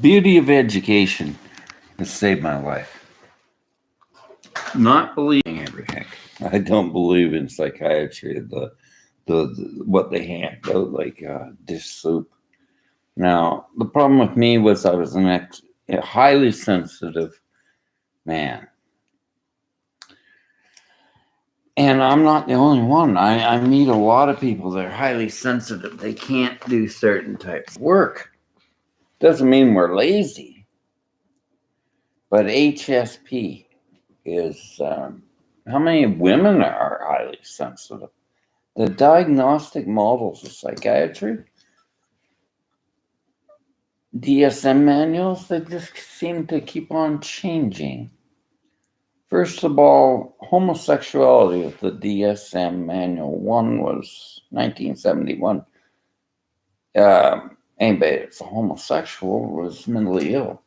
beauty of education has saved my life. Not believing everything. I don't believe in psychiatry. The what they hand out like dish soup. Now the problem with me was I was a highly sensitive man, and I'm not the only one. I meet a lot of people that are highly sensitive. They can't do certain types of work. Doesn't mean we're lazy, but HSP is how many women are highly sensitive? The diagnostic models of psychiatry, DSM manuals, they just seem to keep on changing. First of all, homosexuality of the DSM manual. One was 1971. Anybody that's a homosexual was mentally ill.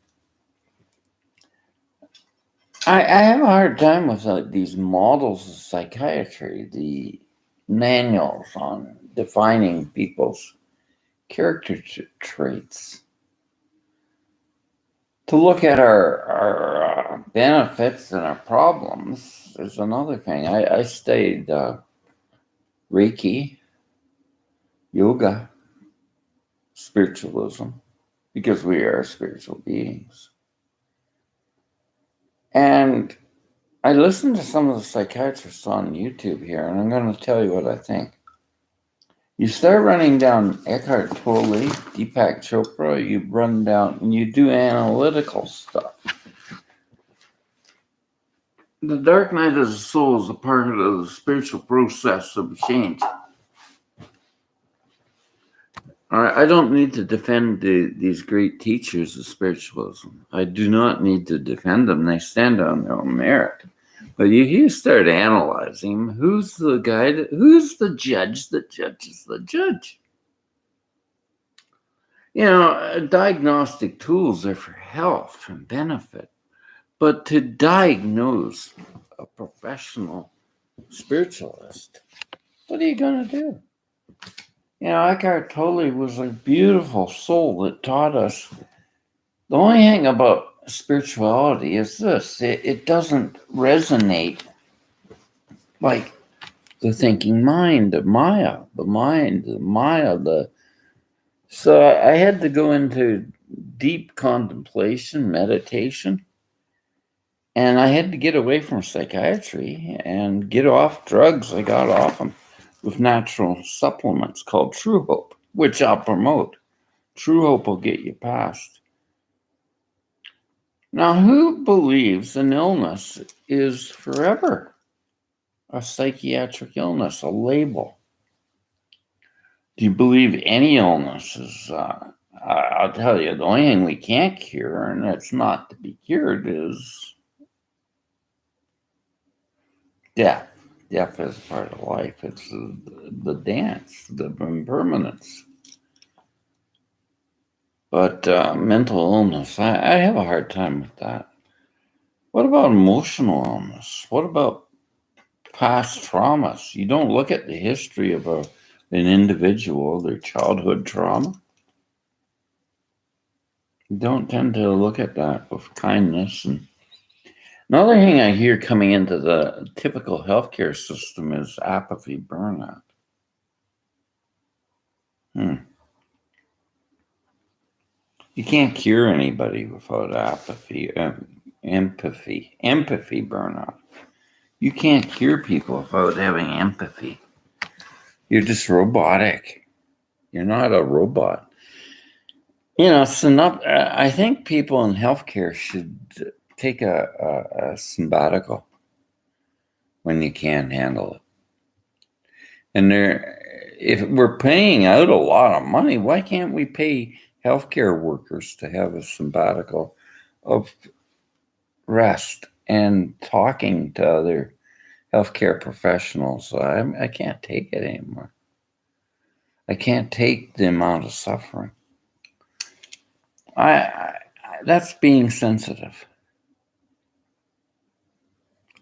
I have a hard time with these models of psychiatry, the manuals on defining people's character traits. To look at our benefits and our problems is another thing. I studied Reiki, yoga, spiritualism, because we are spiritual beings. And I listened to some of the psychiatrists on YouTube here, and I'm going to tell you what I think. You start running down Eckhart Tolle, Deepak Chopra, you run down and you do analytical stuff. The dark night of the soul is a part of the spiritual process of change. I don't need to defend these great teachers of spiritualism. I do not need to defend them. They stand on their own merit. But you start analyzing who's the guy, who's the judge that judges the judge. Diagnostic tools are for health and benefit. But to diagnose a professional spiritualist, what are you going to do? Eckhart Tolle was a beautiful soul that taught us the only thing about spirituality is this: it doesn't resonate like the thinking mind, the Maya. So I had to go into deep contemplation, meditation, and I had to get away from psychiatry and get off drugs. I got off them with natural supplements called True Hope, which I'll promote. True Hope will get you past. Now, who believes an illness is forever? A psychiatric illness, a label. Do you believe any illness is, I'll tell you, the only thing we can't cure, and it's not to be cured, is death. Death is part of life. It's the dance, the impermanence. But mental illness, I have a hard time with that. What about emotional illness? What about past traumas? You don't look at the history of an individual, their childhood trauma. You don't tend to look at that with kindness. And another thing I hear coming into the typical healthcare system is apathy, burnout. You can't cure anybody without apathy, empathy burnout. You can't cure people without having empathy. You're just robotic. You're not a robot. I think people in healthcare should take a sabbatical when you can't handle it. And if we're paying out a lot of money, why can't we pay healthcare workers to have a sabbatical of rest and talking to other healthcare professionals? I can't take it anymore. I can't take the amount of suffering. That's being sensitive.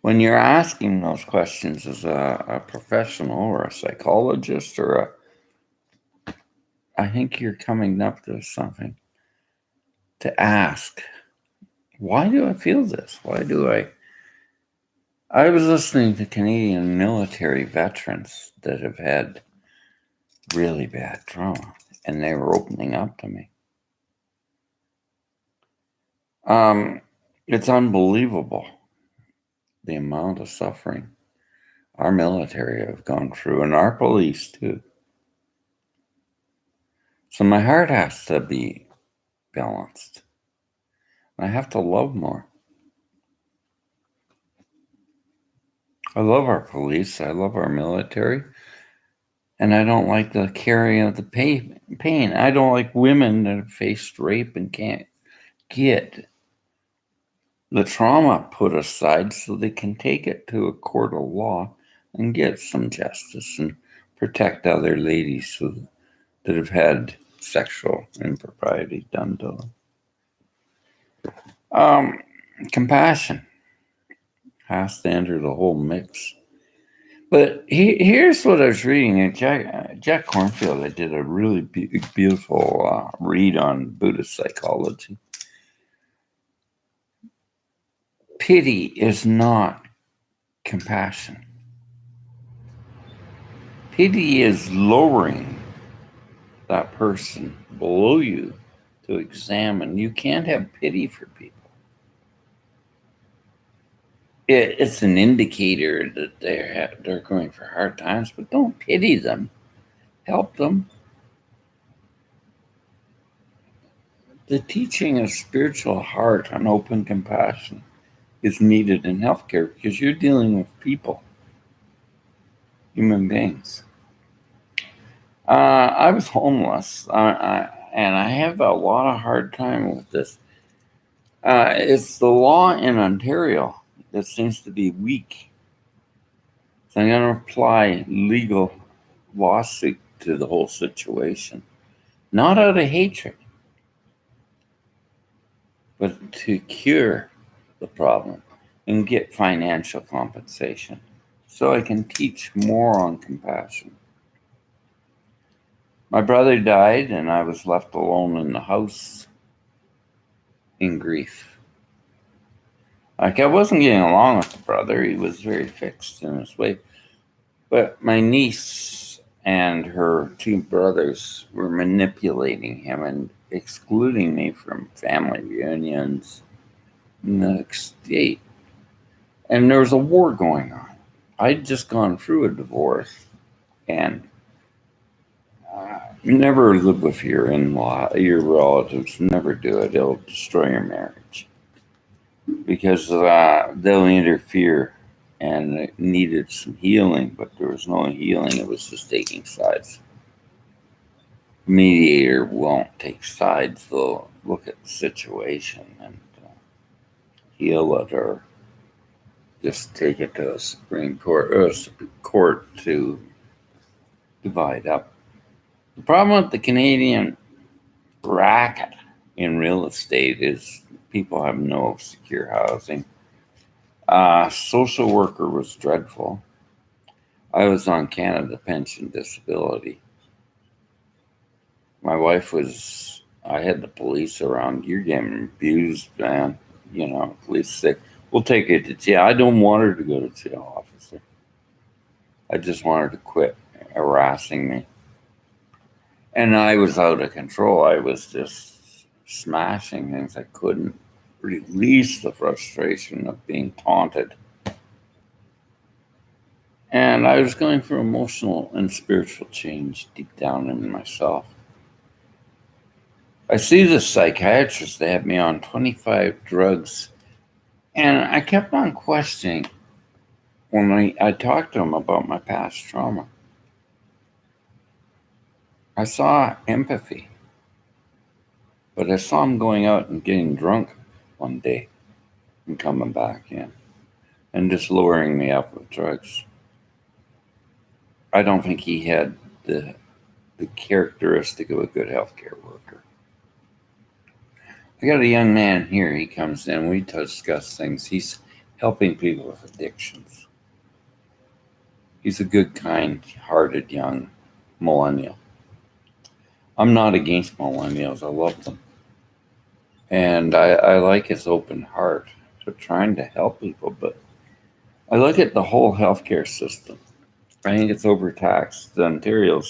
When you're asking those questions as a professional or a psychologist I think you're coming up to something. to ask, why do I feel this? Why do I was listening to Canadian military veterans that have had really bad trauma, and they were opening up to me. It's unbelievable the amount of suffering our military have gone through, and our police too. So my heart has to be balanced. I have to love more. I love our police. I love our military. And I don't like the carrying of the pain. I don't like women that have faced rape and can't get the trauma put aside so they can take it to a court of law and get some justice and protect other ladies that have had sexual impropriety done to them. Compassion has to enter the whole mix. But here's what I was reading. Jack Cornfield, I did a really beautiful read on Buddhist psychology. Pity is not compassion. Pity is lowering that person below you to examine. You can't have pity for people. It's an indicator that they're going for hard times, but don't pity them. Help them. The teaching of spiritual heart and open compassion is needed in healthcare because you're dealing with people, human beings. I was homeless, and I have a lot of hard time with this. It's the law in Ontario that seems to be weak. So I'm going to apply legal lawsuit to the whole situation, not out of hatred, but to cure the problem and get financial compensation so I can teach more on compassion. My brother died, and I was left alone in the house in grief. Like, I wasn't getting along with the brother. He was very fixed in his way. But my niece and her two brothers were manipulating him and excluding me from family reunions in the state. And there was a war going on. I'd just gone through a divorce, and never live with your in-law, your relatives. Never do it. It'll destroy your marriage because they'll interfere, and it needed some healing, but there was no healing. It was just taking sides. Mediator won't take sides. They'll look at the situation and heal it, or just take it to a Supreme Court or a court to divide up. The problem with the Canadian racket in real estate is people have no secure housing. Social worker was dreadful. I was on Canada Pension Disability. My wife I had the police around. You're getting abused, man. Police say, we'll take you to jail. I don't want her to go to jail, officer. I just want her to quit harassing me. And I was out of control. I was just smashing things. I couldn't release the frustration of being taunted. And I was going through emotional and spiritual change deep down in myself. I see the psychiatrist. They had me on 25 drugs. And I kept on questioning when I talked to him about my past trauma. I saw empathy, but I saw him going out and getting drunk one day and coming back in and just lowering me up with drugs. I don't think he had the characteristic of a good healthcare worker. I got a young man here. He comes in. We discuss things. He's helping people with addictions. He's a good, kind-hearted young millennial. I'm not against millennials. I love them. And I like his open heart to trying to help people. But I look at the whole healthcare system. I think it's overtaxed. Ontario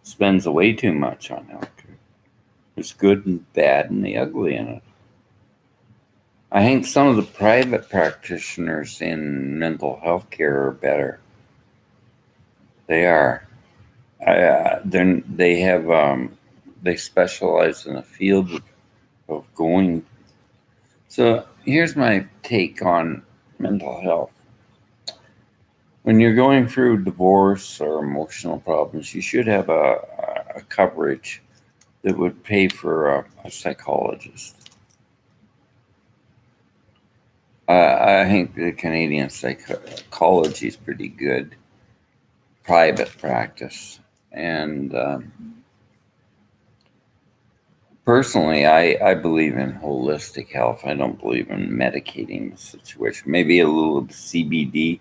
spends way too much on healthcare. There's good and bad and the ugly in it. I think some of the private practitioners in mental health care are better. They are. They have they specialize in a field of going. So here's my take on mental health. When you're going through divorce or emotional problems, you should have a coverage that would pay for a psychologist. I think the Canadian psychology is pretty good, private practice. And personally, I believe in holistic health. I don't believe in medicating the situation. Maybe a little CBD,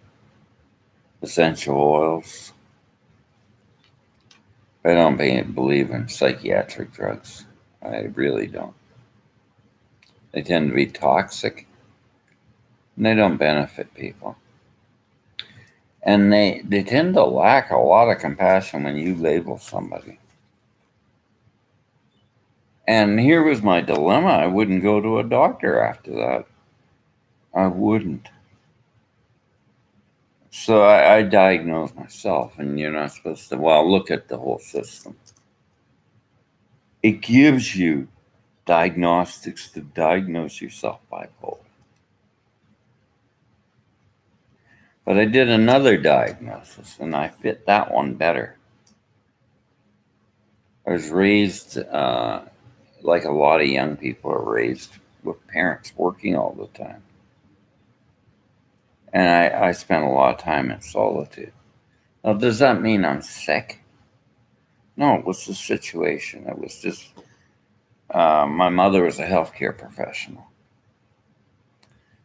essential oils. I don't believe in psychiatric drugs. I really don't. They tend to be toxic and they don't benefit people. And they tend to lack a lot of compassion when you label somebody. And here was my dilemma. I wouldn't go to a doctor after that. I wouldn't. So I diagnosed myself, and you're not supposed to, well, look at the whole system. It gives you diagnostics to diagnose yourself bipolar. But I did another diagnosis, and I fit that one better. I was raised like a lot of young people are raised, with parents working all the time. And I spent a lot of time in solitude. Now, does that mean I'm sick? No, it was the situation. It was just my mother was a healthcare professional.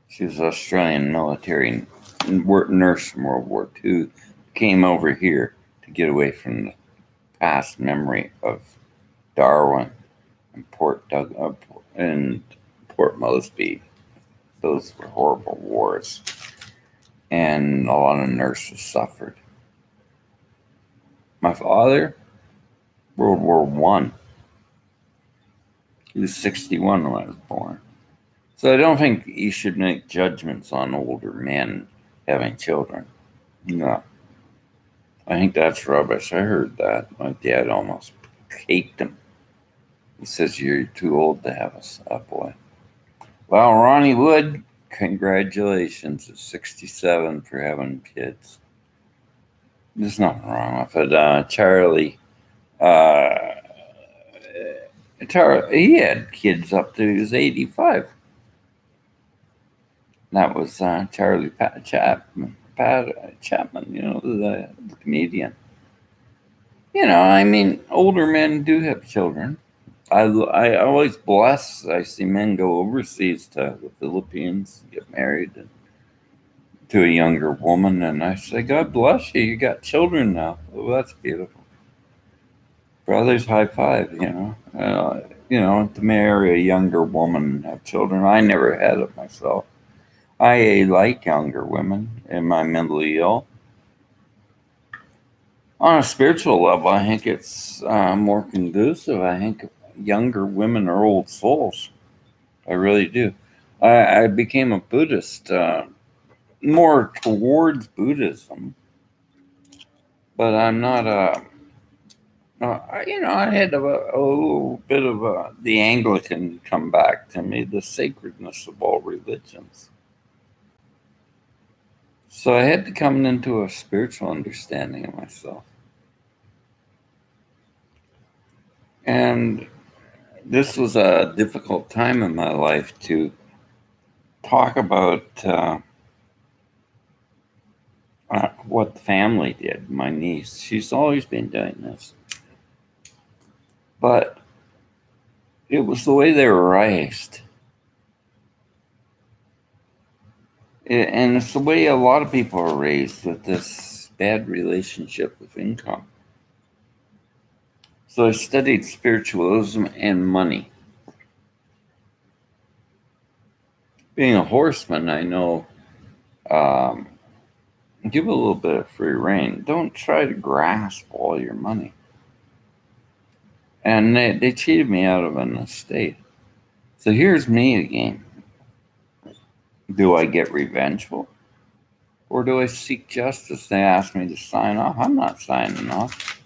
She was an Australian military nurse from World War II. Came over here to get away from the past memory of Darwin and Port Moresby. Those were horrible wars, and a lot of nurses suffered. My father, World War One. He was 61 when I was born. So I don't think you should make judgments on older men having children. No. I think that's rubbish. I heard that. My dad almost caked him. He says, you're too old to have a boy. Well, Ronnie Wood, congratulations at 67 for having kids. There's nothing wrong with it. Charlie, he had kids up to he was 85. That was Charlie Chapman, the comedian. I mean, older men do have children. I always bless. I see men go overseas to the Philippines, get married to a younger woman, and I say, God bless you. You got children now. Well, that's beautiful. Brothers, high five. To marry a younger woman and have children. I never had it myself. I like younger women. Am I mentally ill? On a spiritual level, I think it's more conducive. I think younger women are old souls. I really do. I became a Buddhist, more towards Buddhism, but I'm not a. I had a little bit of the Anglican come back to me, the sacredness of all religions. So I had to come into a spiritual understanding of myself. And this was a difficult time in my life to talk about what the family did. My niece, she's always been doing this. But it was the way they were raised. And it's the way a lot of people are raised, with this bad relationship with income. So I studied spiritualism and money. being a horseman, I know, um, give a little bit of free rein. Don't try to grasp all your money. And they cheated me out of an estate. So here's me again. Do I get revengeful? Or do I seek justice? They asked me to sign off. I'm not signing off.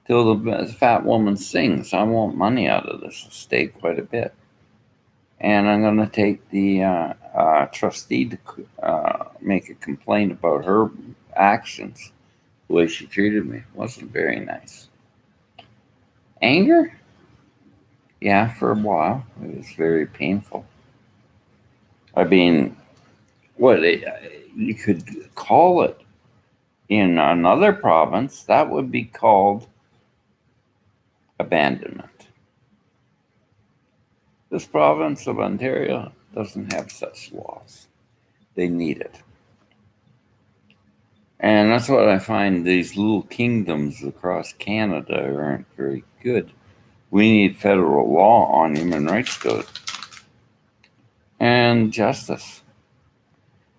Till the fat woman sings, I want money out of this estate quite a bit. And I'm going to take the trustee to make a complaint about her actions. The way she treated me wasn't very nice. Anger? Yeah, for a while. It was very painful. I mean, you could call it in another province, that would be called abandonment. This province of Ontario doesn't have such laws. They need it. And that's what I find, these little kingdoms across Canada aren't very good. We need federal law on human rights code and justice.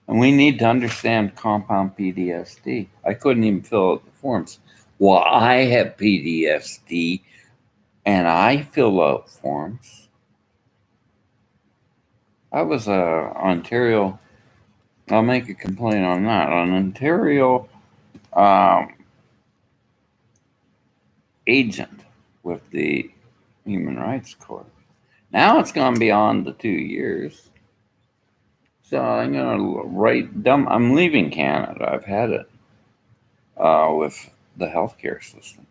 And we need to understand compound PTSD. I couldn't even fill out the forms. Well, I have PTSD and I fill out forms. I was Ontario, I'll make a complaint on that, an Ontario agent with the Human Rights Court. Now it's gone beyond the 2 years. So I'm going to I'm leaving Canada. I've had it with the healthcare system.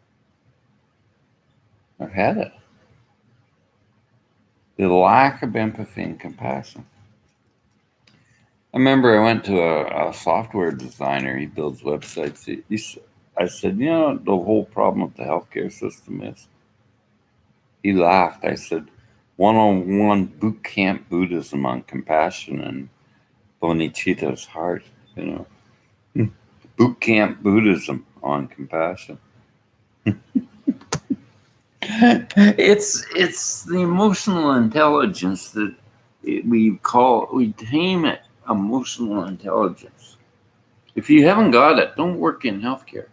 I've had it. The lack of empathy and compassion. I remember I went to a software designer. He builds websites. I said, the whole problem with the healthcare system is. He laughed. I said, 101 boot camp Buddhism on compassion and Bodhicitta's heart. Boot camp Buddhism on compassion. It's the emotional intelligence that we tame it emotional intelligence. If you haven't got it, don't work in healthcare.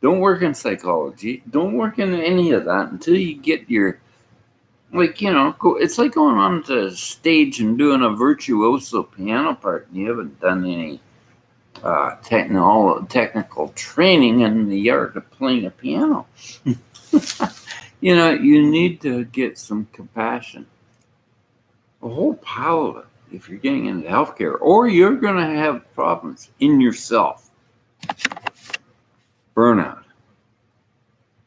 Don't work in psychology. Don't work in any of that until you get your, it's like going on to stage and doing a virtuoso piano part and you haven't done any technical training in the art of playing a piano. You need to get some compassion. A whole pile of it if you're getting into healthcare, or you're going to have problems in yourself. Burnout.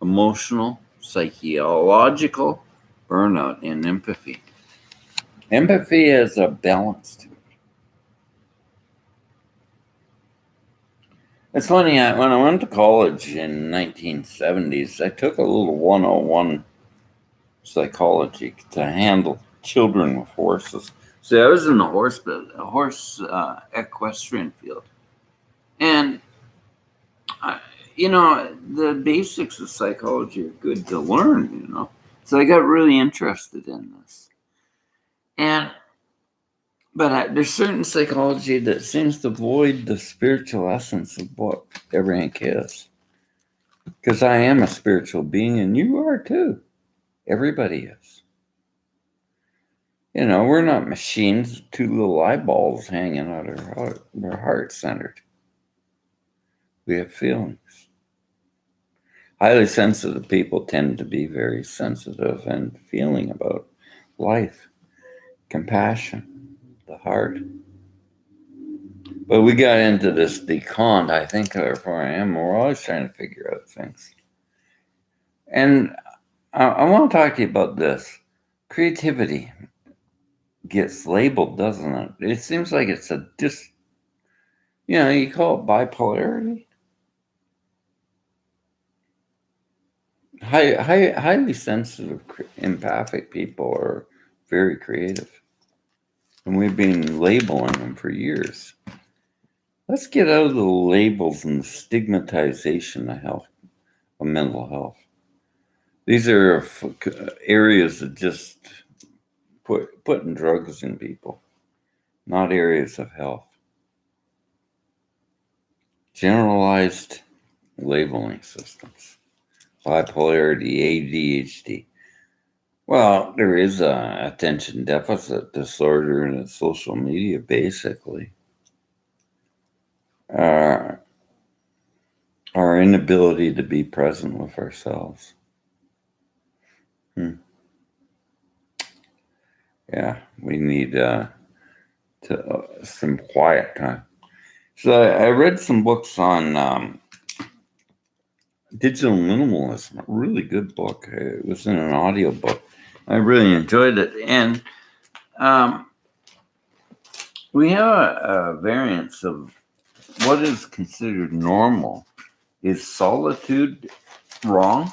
Emotional, psychological burnout and empathy. Empathy is a balance to it. It's funny, when I went to college in 1970s, I took a little 101 psychology to handle children with horses. See, I was in the horse equestrian field. And, the basics of psychology are good to learn, So I got really interested in this. But there's certain psychology that seems to void the spiritual essence of what everything is. Because I am a spiritual being and you are too. Everybody is. We're not machines, two little eyeballs hanging out our heart centered. We have feelings. Highly sensitive people tend to be very sensitive and feeling about life, compassion, the heart. But we got into this decont, I think, therefore I am. We're always trying to figure out things. And I want to talk to you about this. Creativity gets labeled, doesn't it? It seems like it's you call it bipolarity. Highly sensitive, empathic people are very creative. And we've been labeling them for years. Let's get out of the labels and the stigmatization of health, of mental health. These are areas that just putting drugs in people. not areas of health. Generalized labeling systems, bipolarity, ADHD. Well, there is a attention deficit disorder in social media, basically. Our inability to be present with ourselves. Yeah, we need some quiet time. So I read some books on digital minimalism. A really good book. It was in an audio book. I really enjoyed it. And we have a variance of what is considered normal. Is solitude wrong?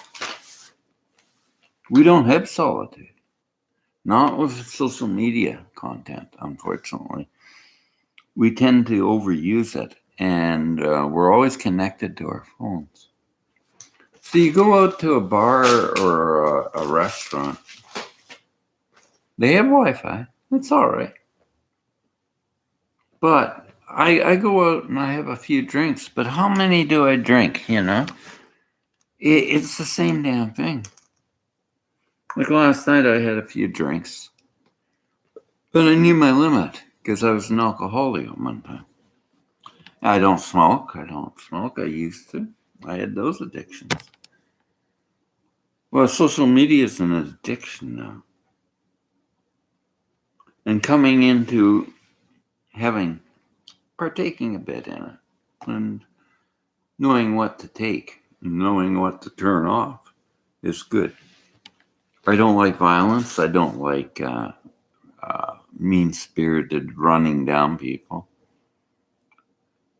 We don't have solitude. Not with social media content, unfortunately. We tend to overuse it, and we're always connected to our phones. So you go out to a bar or a restaurant, they have Wi-Fi. It's all right. But I go out and I have a few drinks, but how many do I drink, It's the same damn thing. Like last night I had a few drinks, but I knew my limit because I was an alcoholic at one time. I don't smoke. I used to. I had those addictions. Well, social media is an addiction now. And coming into partaking a bit in it and knowing what to take and knowing what to turn off is good. I don't like violence. I don't like mean-spirited running down people.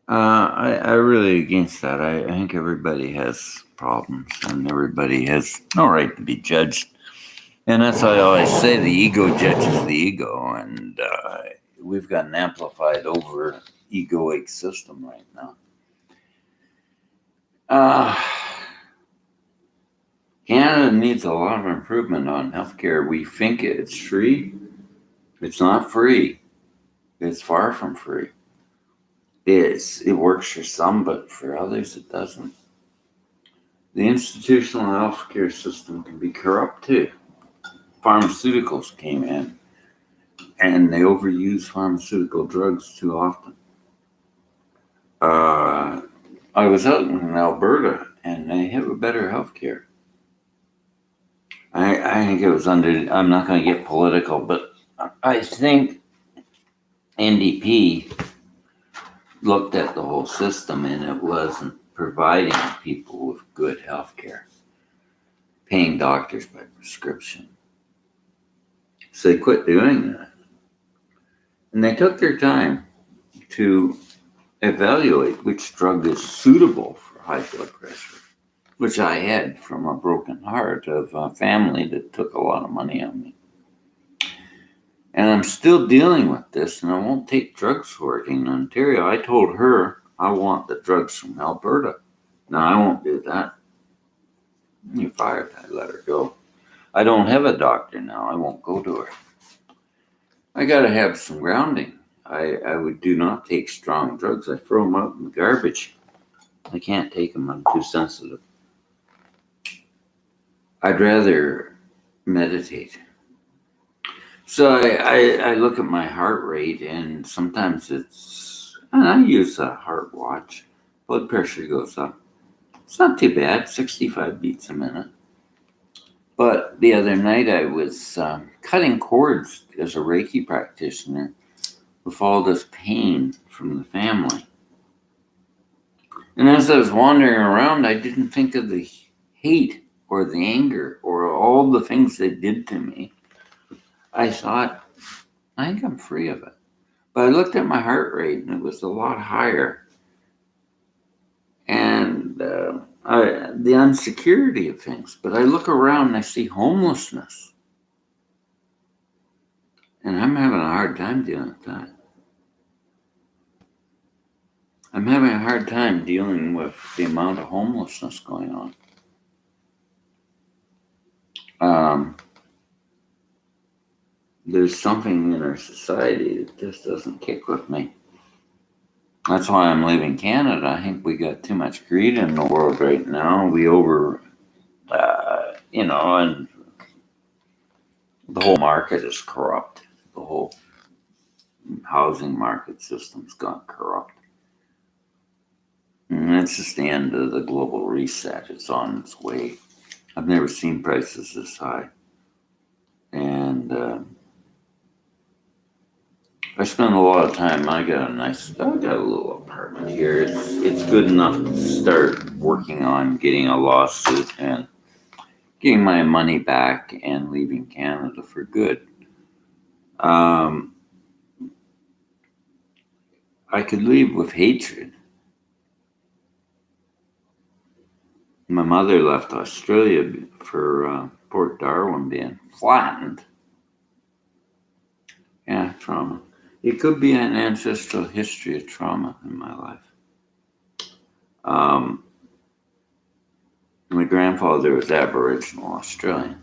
I really against that. I think everybody has problems and everybody has no right to be judged. And that's why I always say the ego judges the ego. And we've got an amplified over egoic system right now. Canada needs a lot of improvement on healthcare. We think it's free. It's not free. It's far from free. It works for some, but for others it doesn't. The institutional healthcare system can be corrupt too. Pharmaceuticals came in and they overuse pharmaceutical drugs too often. I was out in Alberta and they have a better healthcare. I think it was I'm not going to get political, but I think NDP looked at the whole system and it wasn't providing people with good health care, paying doctors by prescription. So they quit doing that. And they took their time to evaluate which drug is suitable for high blood pressure, which I had from a broken heart of a family that took a lot of money on me. And I'm still dealing with this, and I won't take drugs working in Ontario. I told her I want the drugs from Alberta. No, I won't do that. You fired. I let her go. I don't have a doctor now. I won't go to her. I got to have some grounding. I would do not take strong drugs. I throw them out in the garbage. I can't take them. I'm too sensitive. I'd rather meditate. So I look at my heart rate, and sometimes and I use a heart watch. Blood pressure goes up. It's not too bad, 65 beats a minute. But the other night I was cutting cords as a Reiki practitioner with all this pain from the family. And as I was wandering around, I didn't think of the hate or the anger or all the things they did to me. I thought, I think I'm free of it. But I looked at my heart rate and it was a lot higher. And the insecurity of things. But I look around and I see homelessness. And I'm having a hard time dealing with that. I'm having a hard time dealing with the amount of homelessness going on. there's something in our society that just doesn't kick with me. That's why I'm leaving Canada. I think we got too much greed in the world right now. We and the whole market is corrupt. The whole housing market system's gone corrupt. And that's just the end of the global reset. It's on its way. I've never seen prices this high. And I spend a lot of time. I got a little apartment here. It's good enough to start working on getting a lawsuit and getting my money back and leaving Canada for good. I could leave with hatred. My mother left Australia for Port Darwin being flattened. Yeah, trauma. It could be an ancestral history of trauma in my life. My grandfather was Aboriginal Australian.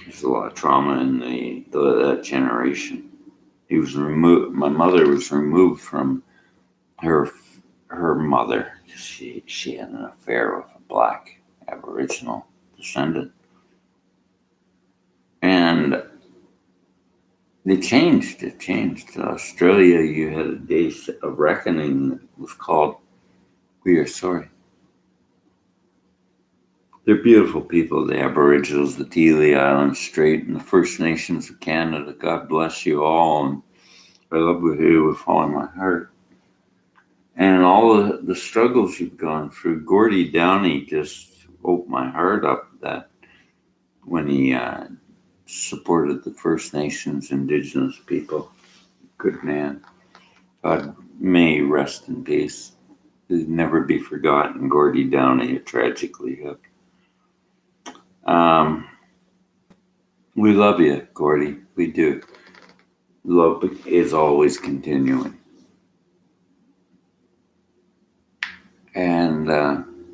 There's a lot of trauma in that generation. He was removed. My mother was removed from her mother. She had an affair with a black Aboriginal descendant, and it changed. Australia, you had a day of reckoning that was called "We Are Sorry." They're beautiful people, the Aboriginals, the Dealey Island Strait, and the First Nations of Canada. God bless you all, and I love you with all my heart. And all the struggles you've gone through. Gordie Downey just opened my heart up that when he supported the First Nations, Indigenous people. Good man. God may rest in peace. He'll never be forgotten. Gordie Downey, tragically hit. We love you, Gordie. We do. Love is always continuing. And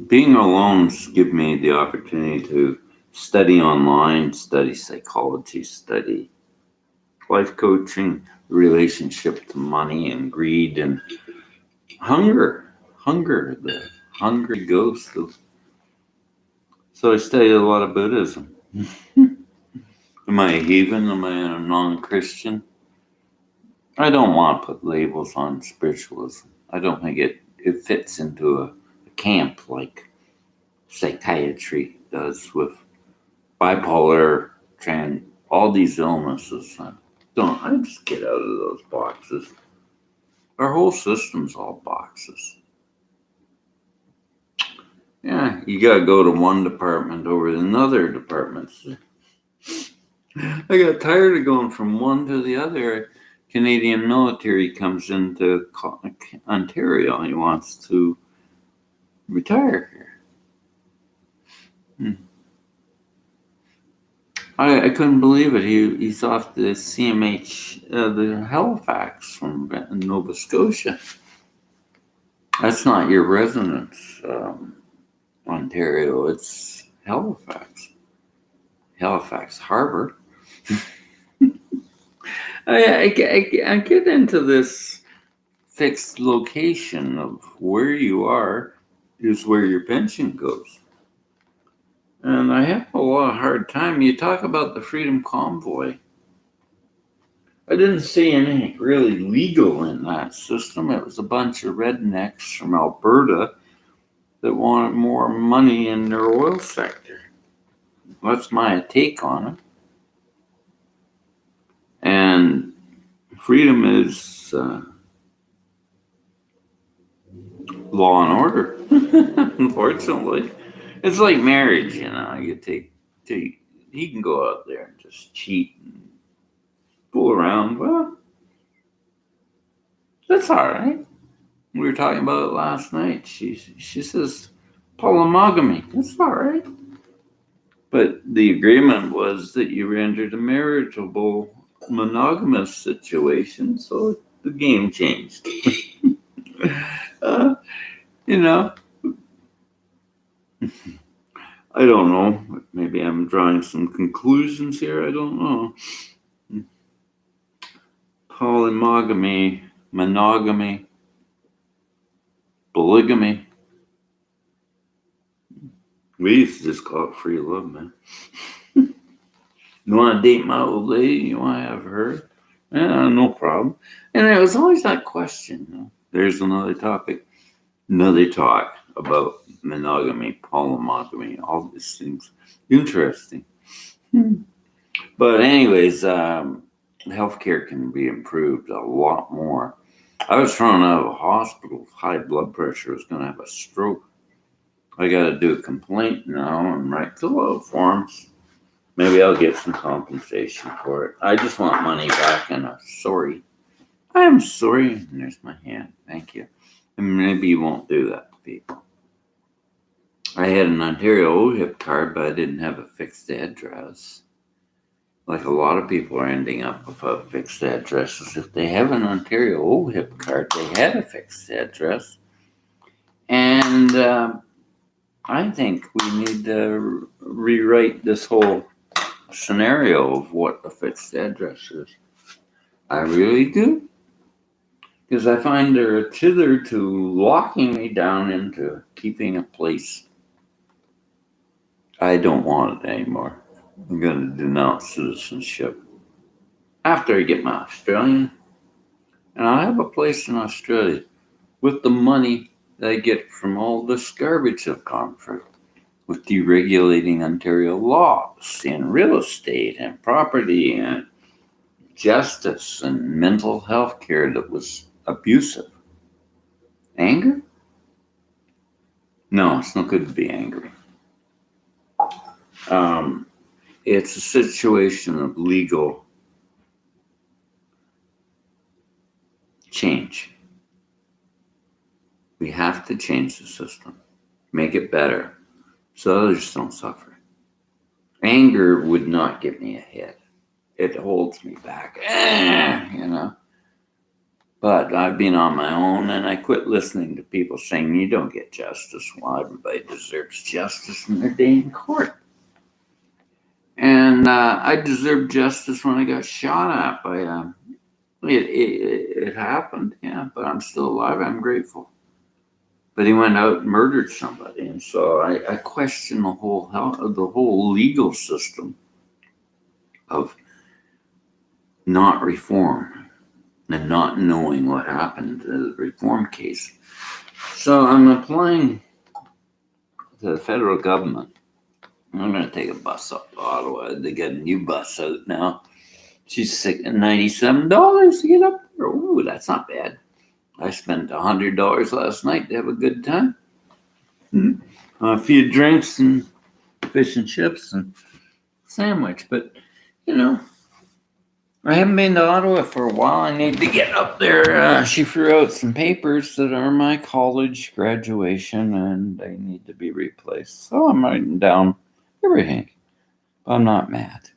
being alone gives me the opportunity to study online, study psychology, study life coaching, relationship to money and greed and hunger, the hungry ghost. So I studied a lot of Buddhism. Am I a heathen? Am I a non-Christian? I don't want to put labels on spiritualism. I don't think it fits into a camp like psychiatry does with bipolar, all these illnesses. I just get out of those boxes. Our whole system's all boxes. Yeah, you gotta go to one department over another department. I got tired of going from one to the other. Canadian military comes into Ontario. He wants to retire here. I couldn't believe it. He's off the CMH, the Halifax from Nova Scotia. That's not your residence, Ontario. It's Halifax. Halifax Harbor. I get into this fixed location of where you are is where your pension goes. And I have a lot of hard time. You talk about the Freedom Convoy. I didn't see anything really legal in that system. It was a bunch of rednecks from Alberta that wanted more money in their oil sector. That's my take on it. And freedom is law and order, unfortunately. It's like marriage, you he can go out there and just cheat and fool around. Well, that's all right. We were talking about it last night. She says polymogamy. That's all right. But the agreement was that you entered a marriageable monogamous situation, so the game changed. I don't know. Maybe I'm drawing some conclusions here. I don't know. Polymogamy, monogamy, polygamy. We used to just call it free love, man. You want to date my old lady? You want to have her? Yeah, no problem. And it was always that question. There's another topic, another talk about monogamy, polymogamy, all these things. Interesting. But anyways, healthcare can be improved a lot more. I was thrown out of a hospital with high blood pressure. I was going to have a stroke. I got to do a complaint now and write fill out forms. Maybe I'll get some compensation for it. I just want money back and a sorry. I'm sorry. And there's my hand. Thank you. And maybe you won't do that to people. I had an Ontario OHIP card, but I didn't have a fixed address. Like a lot of people are ending up without fixed addresses. If they have an Ontario OHIP card, they had a fixed address. And I think we need to rewrite this whole scenario of what a fixed address is. I really do. Because I find they're thither to locking me down into keeping a place. I don't want it anymore. I'm going to denounce citizenship. After I get my Australian, and I'll have a place in Australia with the money that I get from all this garbage I've gone through, with deregulating Ontario laws and real estate and property and justice and mental health care that was abusive. Anger? No, it's not good to be angry. It's a situation of legal change. We have to change the system, make it better, so others don't suffer. Anger would not get me ahead. It holds me back, But I've been on my own, and I quit listening to people saying you don't get justice. Well, everybody deserves justice in their day in court. And I deserved justice when I got shot at by it happened, yeah, but I'm still alive. I'm grateful. But he went out and murdered somebody, and so I question the whole legal system of not reform and not knowing what happened to the reform case. So I'm applying to the federal government. I'm going to take a bus up to Ottawa. They got a new bus out now. She's $97 to get up there. Ooh, that's not bad. I spent $100 last night to have a good time. A few drinks and fish and chips and sandwich. But, I haven't been to Ottawa for a while. I need to get up there. She threw out some papers that are my college graduation, and they need to be replaced. So I'm writing down everything. But I'm not mad.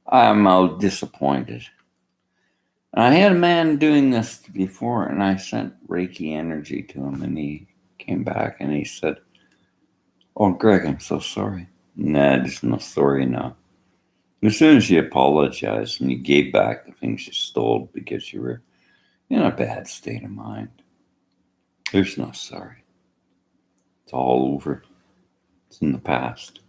I'm disappointed. I had a man doing this before, and I sent Reiki energy to him, and he came back and he said, "Oh, Greg, I'm so sorry." Nah, there's no sorry now. As soon as you apologized and you gave back the things you stole because you were in a bad state of mind, there's no sorry. It's all over. It's in the past.